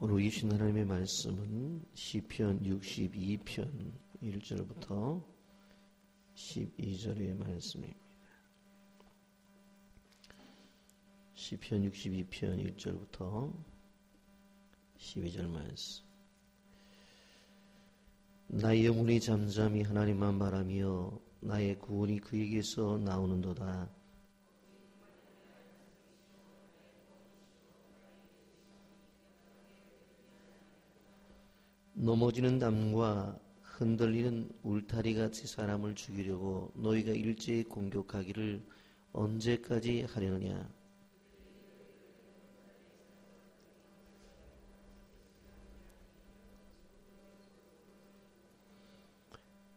오늘 주신 하나님의 말씀은 시편 62편 1절부터 12절의 말씀입니다. 시편 62편 1절부터 12절 말씀. 나의 영혼이 잠잠히 하나님만 바라며 나의 구원이 그에게서 나오는도다. 넘어지는 담과 흔들리는 울타리같이 사람을 죽이려고 너희가 일제히 공격하기를 언제까지 하려느냐.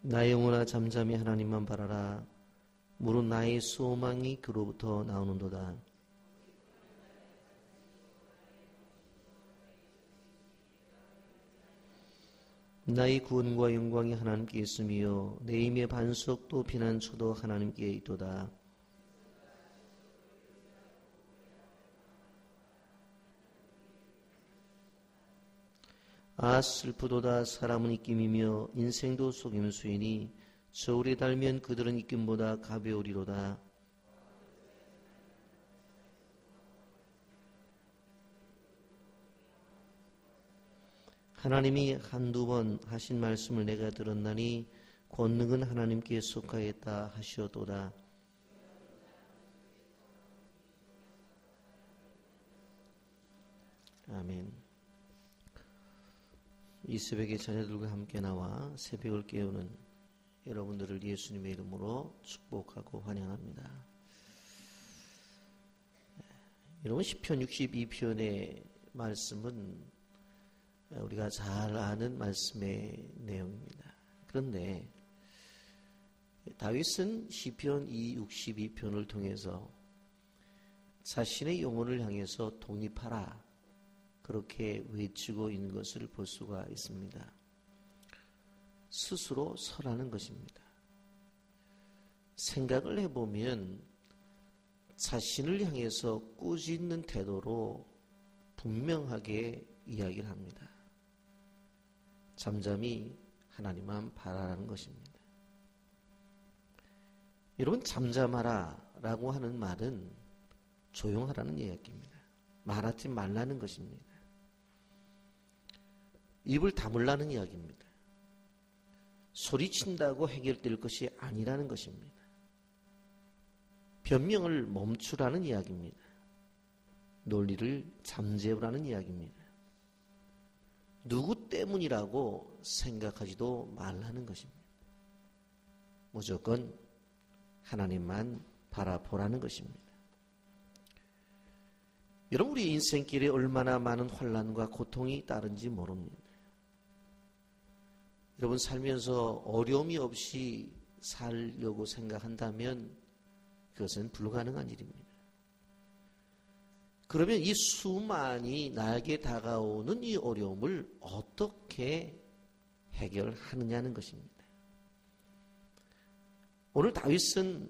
나의 영혼아 잠잠히 하나님만 바라라. 무릇 나의 소망이 그로부터 나오는도다. 나의 구원과 영광이 하나님께 있으며 내 힘의 반석도 피난처도 하나님께 있도다. 아 슬프도다. 사람은 입김이며 인생도 속임수이니 저울에 달면 그들은 입김보다 가벼우리로다. 하나님이 한두 번 하신 말씀을 내가 들었나니 권능은 하나님께 속하였다 하시었도다. 아멘. 이 새벽에 자녀들과 함께 나와 새벽을 깨우는 여러분들을 예수님의 이름으로 축복하고 환영합니다. 여러분 시편 62편의 말씀은 우리가 잘 아는 말씀의 내용입니다. 그런데 다윗은 시편 62편을 통해서 자신의 영혼을 향해서 독립하라 그렇게 외치고 있는 것을 볼 수가 있습니다. 스스로 서라는 것입니다. 생각을 해보면 자신을 향해서 꾸짖는 태도로 분명하게 이야기를 합니다. 잠잠히 하나님만 바라라는 것입니다. 여러분 잠잠하라 라고 하는 말은 조용하라는 이야기입니다. 말하지 말라는 것입니다. 입을 다물라는 이야기입니다. 소리친다고 해결될 것이 아니라는 것입니다. 변명을 멈추라는 이야기입니다. 논리를 잠재우라는 이야기입니다. 누구 때문이라고 생각하지도 말라는 것입니다. 무조건 하나님만 바라보라는 것입니다. 여러분 우리 인생길에 얼마나 많은 환난과 고통이 따른지 모릅니다. 여러분 살면서 어려움이 없이 살려고 생각한다면 그것은 불가능한 일입니다. 그러면 이 수많이 나에게 다가오는 이 어려움을 어떻게 해결하느냐는 것입니다. 오늘 다윗은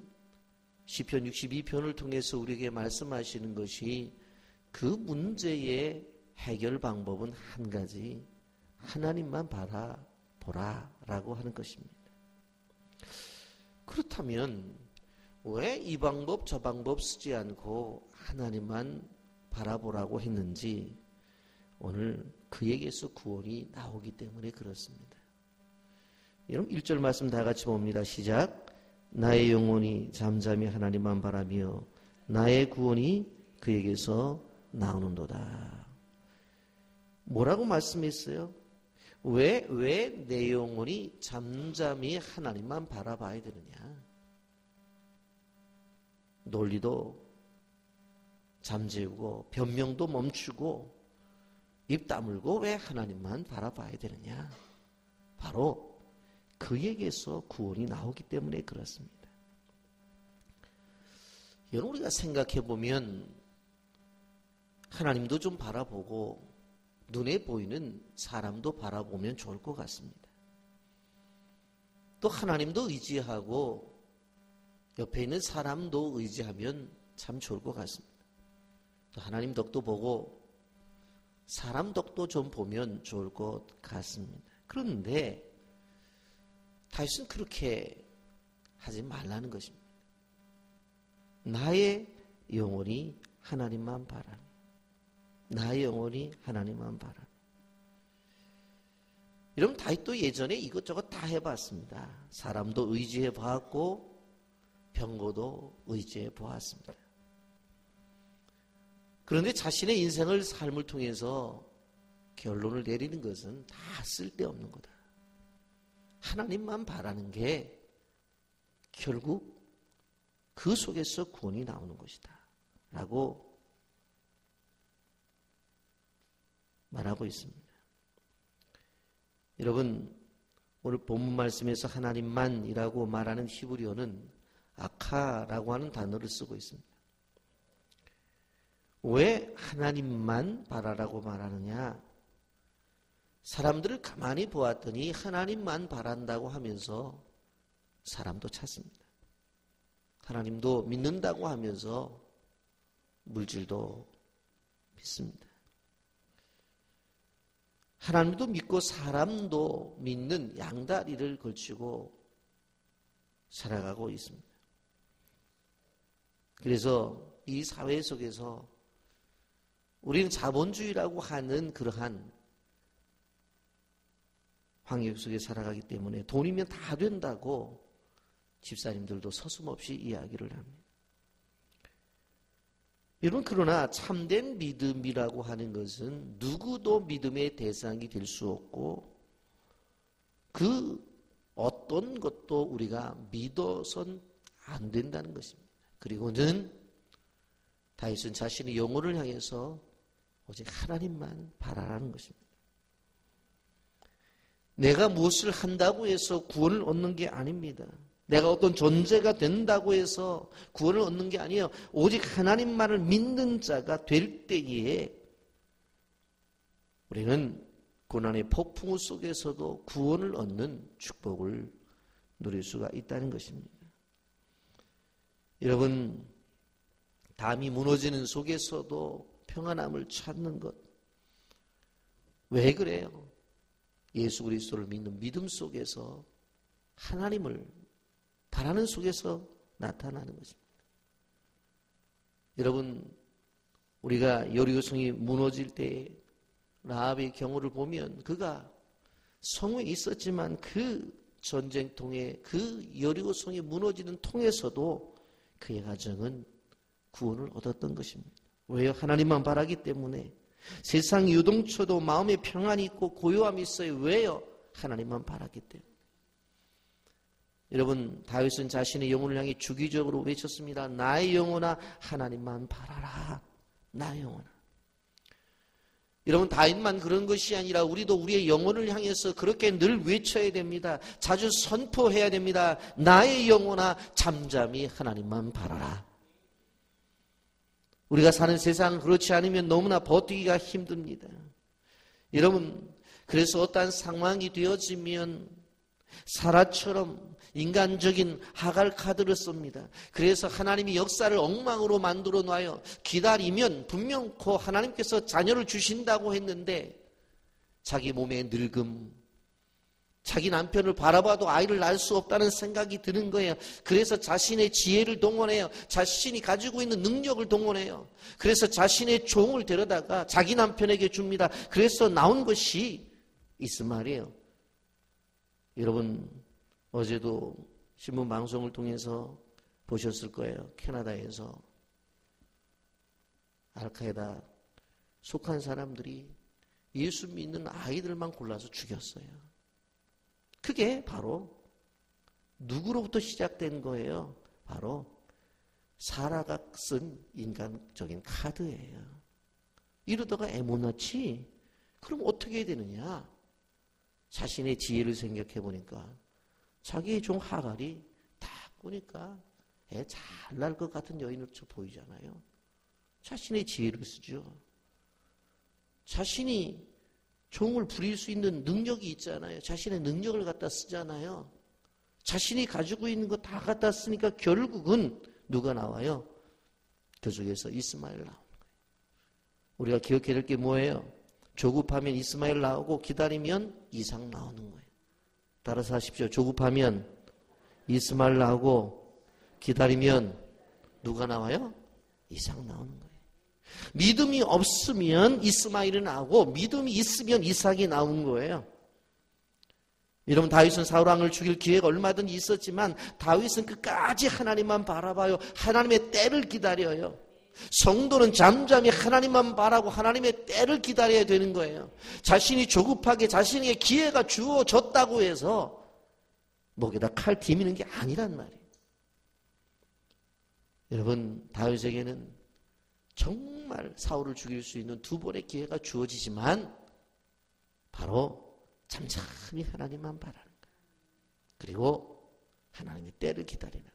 시편 62편을 통해서 우리에게 말씀하시는 것이 그 문제의 해결 방법은 한 가지, 하나님만 바라보라라고 하는 것입니다. 그렇다면 왜 이 방법 저 방법 쓰지 않고 하나님만 바라보라고 했는지 오늘 그에게서 구원이 나오기 때문에 그렇습니다. 여러분 1절 말씀 다 같이 봅니다. 시작. 나의 영혼이 잠잠히 하나님만 바라며 나의 구원이 그에게서 나오는도다. 뭐라고 말씀했어요? 왜 내 영혼이 잠잠히 하나님만 바라봐야 되느냐? 논리도 잠재우고 변명도 멈추고 입 다물고 왜 하나님만 바라봐야 되느냐? 바로 그에게서 구원이 나오기 때문에 그렇습니다. 여러분 우리가 생각해보면 하나님도 좀 바라보고 눈에 보이는 사람도 바라보면 좋을 것 같습니다. 또 하나님도 의지하고 옆에 있는 사람도 의지하면 참 좋을 것 같습니다. 또 하나님 덕도 보고 사람 덕도 좀 보면 좋을 것 같습니다. 그런데 다윗은 그렇게 하지 말라는 것입니다. 나의 영혼이 하나님만 바라니, 나의 영혼이 하나님만 바라니. 여러분, 다윗도 예전에 이것저것 다 해봤습니다. 사람도 의지해 보았고 병거도 의지해 보았습니다. 그런데 자신의 인생을 삶을 통해서 결론을 내리는 것은 다 쓸데없는 거다. 하나님만 바라는 게 결국 그 속에서 구원이 나오는 것이다 라고 말하고 있습니다. 여러분, 오늘 본문 말씀에서 하나님만이라고 말하는 히브리어는 아카라고 하는 단어를 쓰고 있습니다. 왜 하나님만 바라라고 말하느냐? 사람들을 가만히 보았더니 하나님만 바란다고 하면서 사람도 찾습니다. 하나님도 믿는다고 하면서 물질도 믿습니다. 하나님도 믿고 사람도 믿는 양다리를 걸치고 살아가고 있습니다. 그래서 이 사회 속에서 우리는 자본주의라고 하는 그러한 환경 속에 살아가기 때문에 돈이면 다 된다고 집사님들도 서슴없이 이야기를 합니다. 여러분, 그러나 참된 믿음이라고 하는 것은 누구도 믿음의 대상이 될 수 없고 그 어떤 것도 우리가 믿어선 안 된다는 것입니다. 그리고는 다윗은 자신의 영혼을 향해서 오직 하나님만 바라라는 것입니다. 내가 무엇을 한다고 해서 구원을 얻는 게 아닙니다. 내가 어떤 존재가 된다고 해서 구원을 얻는 게 아니에요. 오직 하나님만을 믿는 자가 될 때에 우리는 고난의 폭풍우 속에서도 구원을 얻는 축복을 누릴 수가 있다는 것입니다. 여러분, 담이 무너지는 속에서도 평안함을 찾는 것, 왜 그래요? 예수 그리스도를 믿는 믿음 속에서 하나님을 바라는 속에서 나타나는 것입니다. 여러분, 우리가 여리고성이 무너질 때 라합의 경우를 보면 그가 성에 있었지만 그 전쟁통에 그 여리고성이 무너지는 통에서도 그의 가정은 구원을 얻었던 것입니다. 왜요? 하나님만 바라기 때문에. 세상 유동쳐도 마음에 평안이 있고 고요함이 있어요. 왜요? 하나님만 바라기 때문에. 여러분, 다윗은 자신의 영혼을 향해 주기적으로 외쳤습니다. 나의 영혼아 하나님만 바라라. 나의 영혼아. 여러분, 다윗만 그런 것이 아니라 우리도 우리의 영혼을 향해서 그렇게 늘 외쳐야 됩니다. 자주 선포해야 됩니다. 나의 영혼아 잠잠히 하나님만 바라라. 우리가 사는 세상은 그렇지 않으면 너무나 버티기가 힘듭니다. 여러분, 그래서 어떠한 상황이 되어지면 사라처럼 인간적인 하갈 카드를 씁니다. 그래서 하나님이 역사를 엉망으로 만들어 놔요. 기다리면 분명코 하나님께서 자녀를 주신다고 했는데 자기 몸에 늙음, 자기 남편을 바라봐도 아이를 낳을 수 없다는 생각이 드는 거예요. 그래서 자신의 지혜를 동원해요. 자신이 가지고 있는 능력을 동원해요. 그래서 자신의 종을 데려다가 자기 남편에게 줍니다. 그래서 나온 것이 이스마엘이에요. 여러분, 어제도 신문 방송을 통해서 보셨을 거예요. 캐나다에서 알카에다 속한 사람들이 예수 믿는 아이들만 골라서 죽였어요. 그게 바로 누구로부터 시작된 거예요? 바로 사라가 쓴 인간적인 카드예요. 이러다가 애모나치? 그럼 어떻게 해야 되느냐? 자신의 지혜를 생각해 보니까 자기의 종 하갈이 딱 보니까 애 잘 날 것 같은 여인으로 보이잖아요. 자신의 지혜를 쓰죠. 자신이 종을 부릴 수 있는 능력이 있잖아요. 자신의 능력을 갖다 쓰잖아요. 자신이 가지고 있는 거 다 갖다 쓰니까 결국은 누가 나와요? 그 중에서 이스마엘 나오는 거예요. 우리가 기억해야 될 게 뭐예요? 조급하면 이스마엘 나오고 기다리면 이삭 나오는 거예요. 따라서 하십시오. 조급하면 이스마엘 나오고 기다리면 누가 나와요? 이삭 나오는 거예요. 믿음이 없으면 이스마엘이 나오고 믿음이 있으면 이삭이 나오는 거예요. 여러분, 다윗은 사울 왕을 죽일 기회가 얼마든지 있었지만 다윗은 끝까지 하나님만 바라봐요. 하나님의 때를 기다려요. 성도는 잠잠히 하나님만 바라고 하나님의 때를 기다려야 되는 거예요. 자신이 조급하게 자신에게 기회가 주어졌다고 해서 목에다 칼 디미는 게 아니란 말이에요. 여러분, 다윗에게는 정말 사울을 죽일 수 있는 두 번의 기회가 주어지지만 바로 잠잠히 하나님만 바라는 거예요. 그리고 하나님의 때를 기다리는 거예요.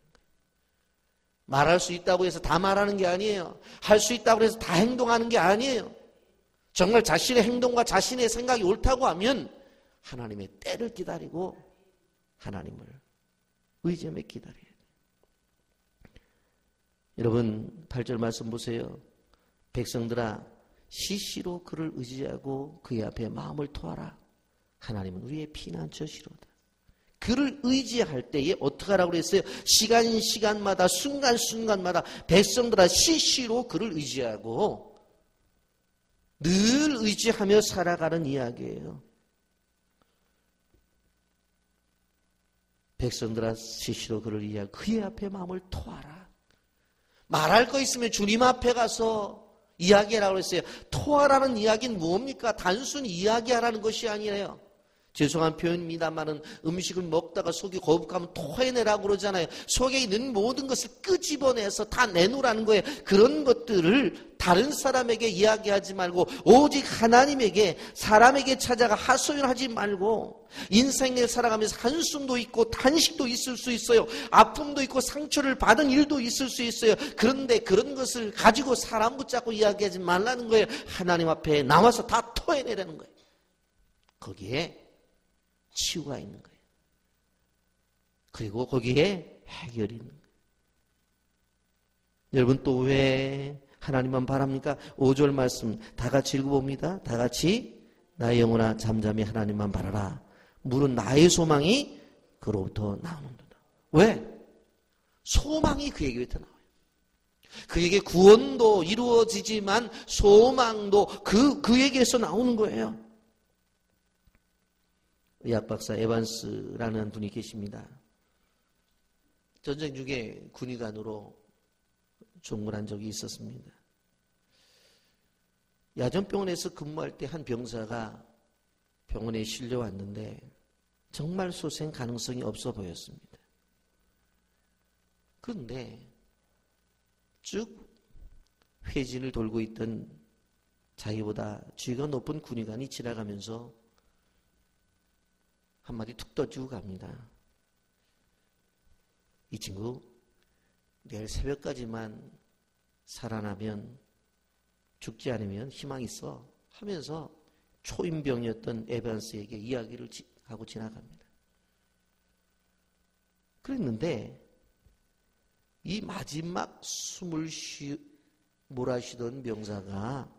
말할 수 있다고 해서 다 말하는 게 아니에요. 할 수 있다고 해서 다 행동하는 게 아니에요. 정말 자신의 행동과 자신의 생각이 옳다고 하면 하나님의 때를 기다리고 하나님을 의지하며 기다려야 돼요. 여러분, 8절 말씀 보세요. 백성들아, 시시로 그를 의지하고 그의 앞에 마음을 토하라. 하나님은 우리의 피난처시로다. 그를 의지할 때에 어떻게 하라고 그랬어요? 시간마다 순간순간마다 백성들아 시시로 그를 의지하고 늘 의지하며 살아가는 이야기예요. 백성들아 시시로 그를 의지하고 그의 앞에 마음을 토하라. 말할 거 있으면 주님 앞에 가서 이야기하라고 했어요. 토하라는 이야기는 뭡니까? 단순히 이야기하라는 것이 아니에요. 죄송한 표현입니다만은 음식을 먹다가 속이 거북하면 토해내라고 그러잖아요. 속에 있는 모든 것을 끄집어내서 다 내놓으라는 거예요. 그런 것들을 다른 사람에게 이야기하지 말고 오직 하나님에게, 사람에게 찾아가 하소연하지 말고 인생을 살아가면서 한숨도 있고 탄식도 있을 수 있어요. 아픔도 있고 상처를 받은 일도 있을 수 있어요. 그런데 그런 것을 가지고 사람 붙잡고 이야기하지 말라는 거예요. 하나님 앞에 나와서 다 토해내라는 거예요. 거기에 치유가 있는 거예요. 그리고 거기에 해결이 있는 거예요. 여러분, 또 왜 하나님만 바랍니까? 5절 말씀 다 같이 읽어봅니다. 다 같이 나의 영혼아 잠잠히 하나님만 바라라. 물은 나의 소망이 그로부터 나오는도다. 왜? 소망이 그에게부터 나와요. 그에게 구원도 이루어지지만 소망도 그에게서 나오는 거예요. 의학박사 에반스라는 분이 계십니다. 전쟁 중에 군의관으로 종군한 적이 있었습니다. 야전병원에서 근무할 때 한 병사가 병원에 실려왔는데 정말 소생 가능성이 없어 보였습니다. 그런데 쭉 회진을 돌고 있던 자기보다 지위가 높은 군의관이 지나가면서 한마디 툭 던지고 갑니다. 이 친구 내일 새벽까지만 살아나면, 죽지 않으면 희망이 있어 하면서 초임병이었던 에반스에게 이야기를 하고 지나갑니다. 그랬는데 이 마지막 숨을 몰아쉬던 병사가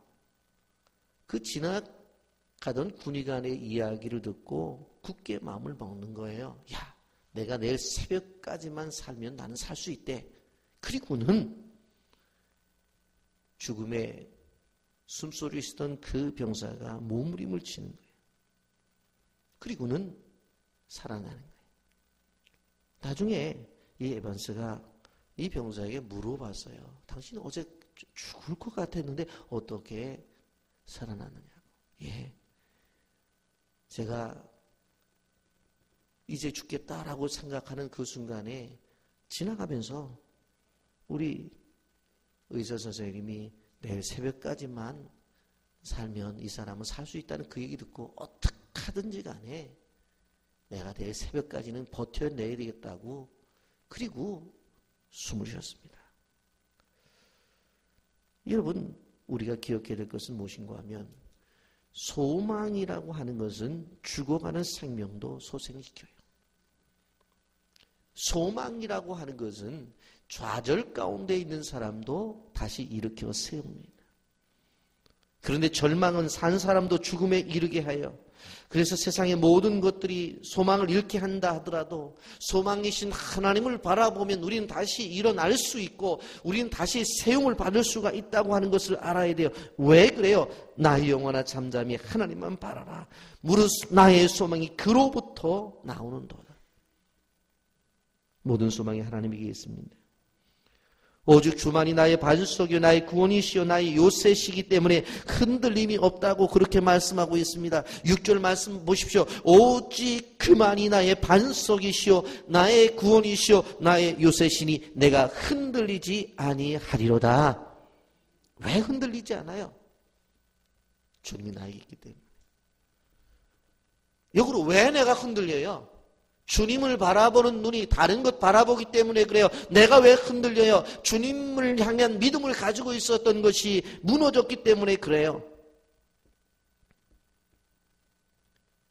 그 지나가던 군의관의 이야기를 듣고 굳게 마음을 먹는 거예요. 야, 내가 내일 새벽까지만 살면 나는 살 수 있대. 그리고는 죽음의 숨소리를 쓰던 그 병사가 몸부림을 치는 거예요. 그리고는 살아나는 거예요. 나중에 이 에반스가 이 병사에게 물어봤어요. 당신 어제 죽을 것 같았는데 어떻게 살아났느냐고. 예, 제가 이제 죽겠다라고 생각하는 그 순간에 지나가면서 우리 의사 선생님이 내일 새벽까지만 살면 이 사람은 살 수 있다는 그 얘기 듣고 어떻게 하든지 간에 내가 내일 새벽까지는 버텨내야 되겠다고, 그리고 숨을 쉬었습니다. 여러분, 우리가 기억해야 될 것은 무엇인가 하면 소망이라고 하는 것은 죽어가는 생명도 소생시켜요. 소망이라고 하는 것은 좌절 가운데 있는 사람도 다시 일으켜 세웁니다. 그런데 절망은 산 사람도 죽음에 이르게 하여, 그래서 세상의 모든 것들이 소망을 잃게 한다 하더라도 소망이신 하나님을 바라보면 우리는 다시 일어날 수 있고 우리는 다시 세움을 받을 수가 있다고 하는 것을 알아야 돼요. 왜 그래요? 나의 영혼아 잠잠히 하나님만 바라라. 무릇 나의 소망이 그로부터 나오는도다. 모든 소망이 하나님에게 있습니다. 오직 주만이 나의 반석이요 나의 구원이시요 나의 요새시기 때문에 흔들림이 없다고 그렇게 말씀하고 있습니다. 6절 말씀 보십시오. 오직 그만이 나의 반석이시요 나의 구원이시요 나의 요새시니 내가 흔들리지 아니하리로다. 왜 흔들리지 않아요? 주님이 나에게 있기 때문에. 역으로 왜 내가 흔들려요? 주님을 바라보는 눈이 다른 것 바라보기 때문에 그래요. 내가 왜 흔들려요? 주님을 향한 믿음을 가지고 있었던 것이 무너졌기 때문에 그래요.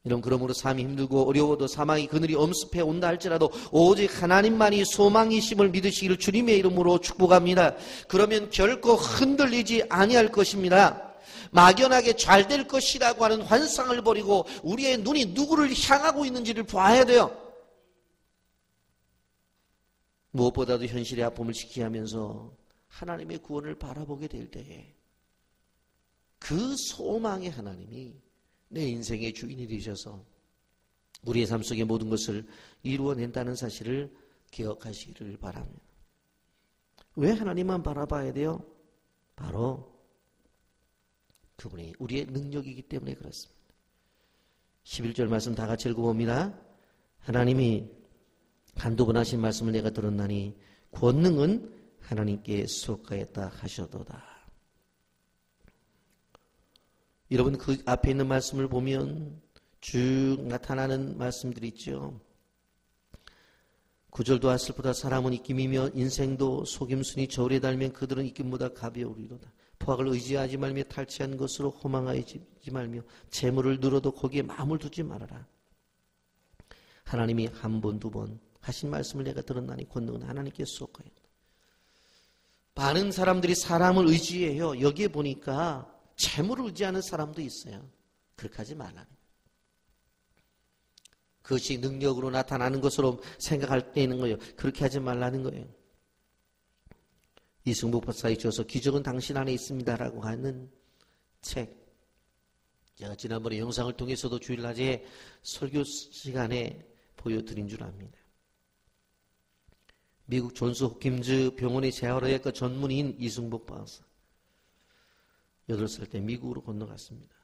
이런 그러므로 삶이 힘들고 어려워도 사망이 그늘이 엄습해 온다 할지라도 오직 하나님만이 소망이심을 믿으시기를 주님의 이름으로 축복합니다. 그러면 결코 흔들리지 아니할 것입니다. 막연하게 잘 될 것이라고 하는 환상을 버리고 우리의 눈이 누구를 향하고 있는지를 봐야 돼요. 무엇보다도 현실의 아픔을 지키면서 하나님의 구원을 바라보게 될 때에 그 소망의 하나님이 내 인생의 주인이 되셔서 우리의 삶 속의 모든 것을 이루어낸다는 사실을 기억하시기를 바랍니다. 왜 하나님만 바라봐야 돼요? 바로 그분이 우리의 능력이기 때문에 그렇습니다. 11절 말씀 다 같이 읽어봅니다. 하나님이 한두 번 하신 말씀을 내가 들었나니 권능은 하나님께 속하였다 하셔도다. 여러분 그 앞에 있는 말씀을 보면 쭉 나타나는 말씀들이 있죠. 9절도 아슬프다 사람은 입김이며 인생도 속임수니 저울에 달면 그들은 입김보다 가벼우리로다. 포악을 의지하지 말며 탈취한 것으로 호망하지 말며 재물을 늘어도 거기에 마음을 두지 말아라. 하나님이 한 번, 두 번 하신 말씀을 내가 들었나니 권능은 하나님께 속하였다. 많은 사람들이 사람을 의지해요. 여기에 보니까 재물을 의지하는 사람도 있어요. 그렇게 하지 말라는 거예요. 그것이 능력으로 나타나는 것으로 생각할 때 있는 거예요. 그렇게 하지 말라는 거예요. 이승복 박사의 저서 기적은 당신 안에 있습니다라고 하는 책, 제가 지난번에 영상을 통해서도 주일낮에 설교 시간에 보여드린 줄 압니다. 미국 존스 홉킨즈 병원의 재활의학과 전문의인 이승복 박사, 8살 때 미국으로 건너갔습니다.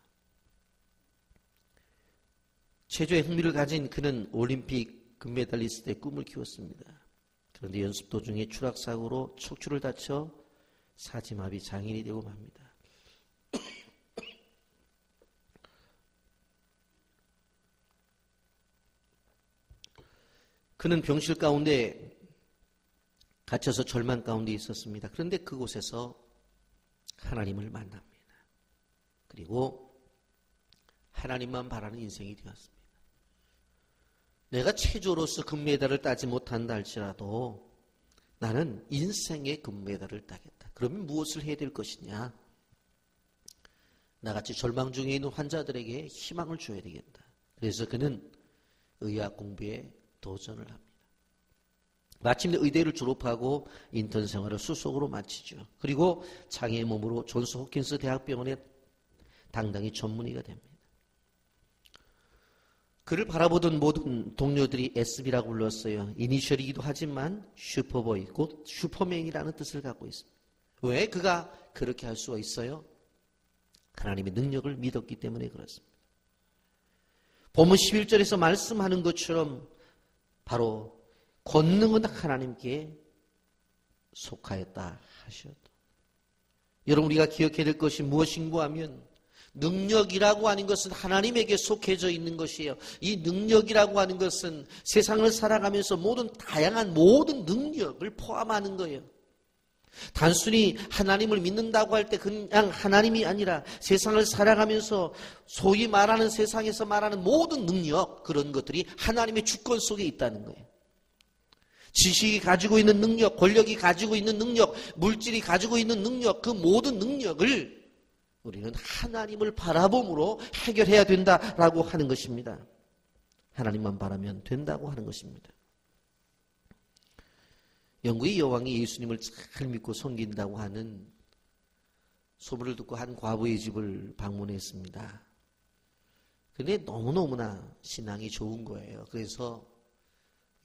체조에 흥미를 가진 그는 올림픽 금메달리스트의 꿈을 키웠습니다. 그런데 연습 도중에 추락사고로 척추를 다쳐 사지마비 장애인이 되고 맙니다. 그는 병실 가운데 갇혀서 절망 가운데 있었습니다. 그런데 그곳에서 하나님을 만납니다. 그리고 하나님만 바라는 인생이 되었습니다. 내가 체조로서 금메달을 따지 못한다 할지라도 나는 인생의 금메달을 따겠다. 그러면 무엇을 해야 될 것이냐? 나같이 절망 중에 있는 환자들에게 희망을 줘야 되겠다. 그래서 그는 의학 공부에 도전을 합니다. 마침내 의대를 졸업하고 인턴 생활을 수석으로 마치죠. 그리고 장애의 몸으로 존스 홉킨스 대학병원에 당당히 전문의가 됩니다. 그를 바라보던 모든 동료들이 SB라고 불렀어요. 이니셜이기도 하지만 슈퍼보이, 곧 슈퍼맨이라는 뜻을 갖고 있습니다. 왜 그가 그렇게 할 수가 있어요? 하나님의 능력을 믿었기 때문에 그렇습니다. 본문 11절에서 말씀하는 것처럼 바로 권능은 하나님께 속하였다 하셔도. 여러분 우리가 기억해야 될 것이 무엇인가 하면 능력이라고 하는 것은 하나님에게 속해져 있는 것이에요. 이 능력이라고 하는 것은 세상을 살아가면서 다양한 모든 능력을 포함하는 거예요. 단순히 하나님을 믿는다고 할 때 그냥 하나님이 아니라 세상을 살아가면서 소위 말하는 세상에서 말하는 모든 능력, 그런 것들이 하나님의 주권 속에 있다는 거예요. 지식이 가지고 있는 능력, 권력이 가지고 있는 능력, 물질이 가지고 있는 능력, 그 모든 능력을 우리는 하나님을 바라봄으로 해결해야 된다라고 하는 것입니다. 하나님만 바라면 된다고 하는 것입니다. 영국의 여왕이 예수님을 잘 믿고 섬긴다고 하는 소문을 듣고 한 과부의 집을 방문했습니다. 근데 너무너무나 신앙이 좋은 거예요. 그래서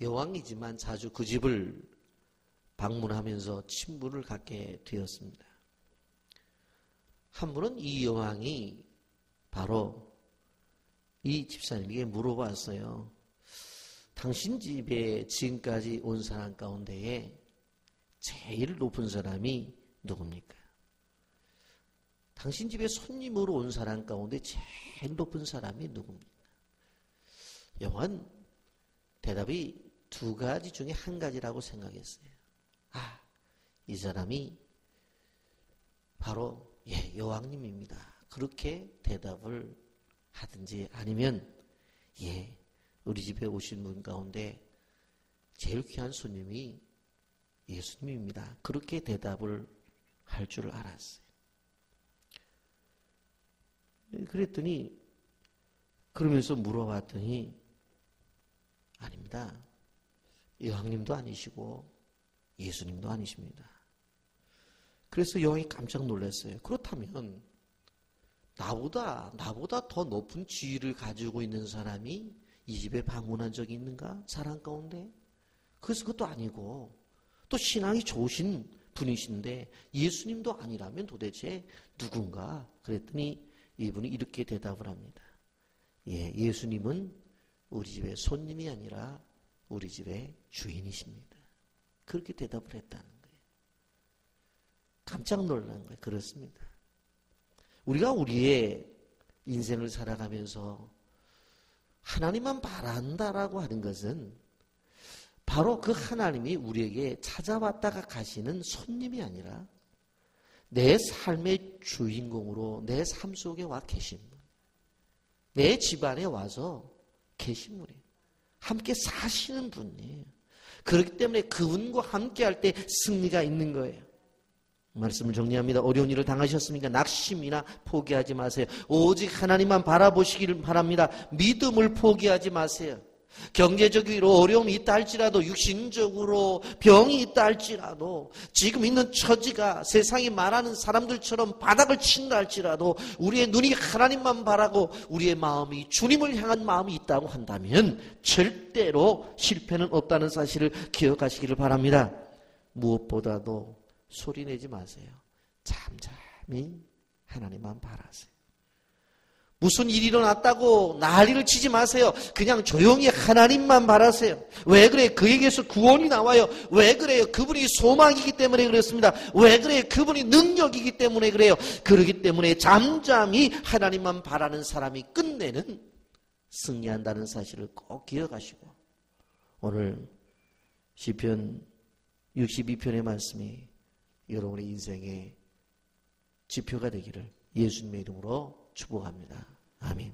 여왕이지만 자주 그 집을 방문하면서 친분을 갖게 되었습니다. 한 분은 이 여왕이 바로 이 집사님에게 물어봤어요. 당신 집에 지금까지 온 사람 가운데에 제일 높은 사람이 누굽니까? 당신 집에 손님으로 온 사람 가운데 제일 높은 사람이 누굽니까? 여왕은 대답이 두 가지 중에 한 가지라고 생각했어요. 이 사람이 바로 여왕님입니다. 그렇게 대답을 하든지 아니면 우리 집에 오신 분 가운데 제일 귀한 손님이 예수님입니다. 그렇게 대답을 할 줄 알았어요. 그랬더니 그러면서 물어봤더니 아닙니다. 여왕님도 아니시고 예수님도 아니십니다. 그래서 여왕이 깜짝 놀랐어요. 그렇다면 나보다 더 높은 지위를 가지고 있는 사람이 이 집에 방문한 적이 있는가? 사람 가운데? 그래서 그것도 아니고 또 신앙이 좋으신 분이신데 예수님도 아니라면 도대체 누군가? 그랬더니 이분이 이렇게 대답을 합니다. 예수님은 우리 집의 손님이 아니라 우리 집의 주인이십니다. 그렇게 대답을 했다는 거예요. 깜짝 놀란 거예요. 그렇습니다. 우리가 우리의 인생을 살아가면서 하나님만 바란다라고 하는 것은 바로 그 하나님이 우리에게 찾아왔다가 가시는 손님이 아니라 내 삶의 주인공으로 내 삶 속에 와 계신 분, 내 집안에 와서 계신 분이에요. 함께 사시는 분이에요. 그렇기 때문에 그분과 함께 할 때 승리가 있는 거예요. 말씀을 정리합니다. 어려운 일을 당하셨습니까? 낙심이나 포기하지 마세요. 오직 하나님만 바라보시기를 바랍니다. 믿음을 포기하지 마세요. 경제적으로 어려움이 있다 할지라도, 육신적으로 병이 있다 할지라도, 지금 있는 처지가 세상이 말하는 사람들처럼 바닥을 친다 할지라도 우리의 눈이 하나님만 바라고 우리의 마음이 주님을 향한 마음이 있다고 한다면 절대로 실패는 없다는 사실을 기억하시기를 바랍니다. 무엇보다도 소리내지 마세요. 잠잠히 하나님만 바라세요. 무슨 일이 일어났다고 난리를 치지 마세요. 그냥 조용히 하나님만 바라세요. 왜 그래? 그에게서 구원이 나와요. 왜 그래요? 그분이 소망이기 때문에 그렇습니다. 왜 그래요? 그분이 능력이기 때문에 그래요. 그렇기 때문에 잠잠히 하나님만 바라는 사람이 끝내는 승리한다는 사실을 꼭 기억하시고, 오늘 시편 62편의 말씀이 여러분의 인생의 지표가 되기를 예수님의 이름으로 축복합니다. 아멘.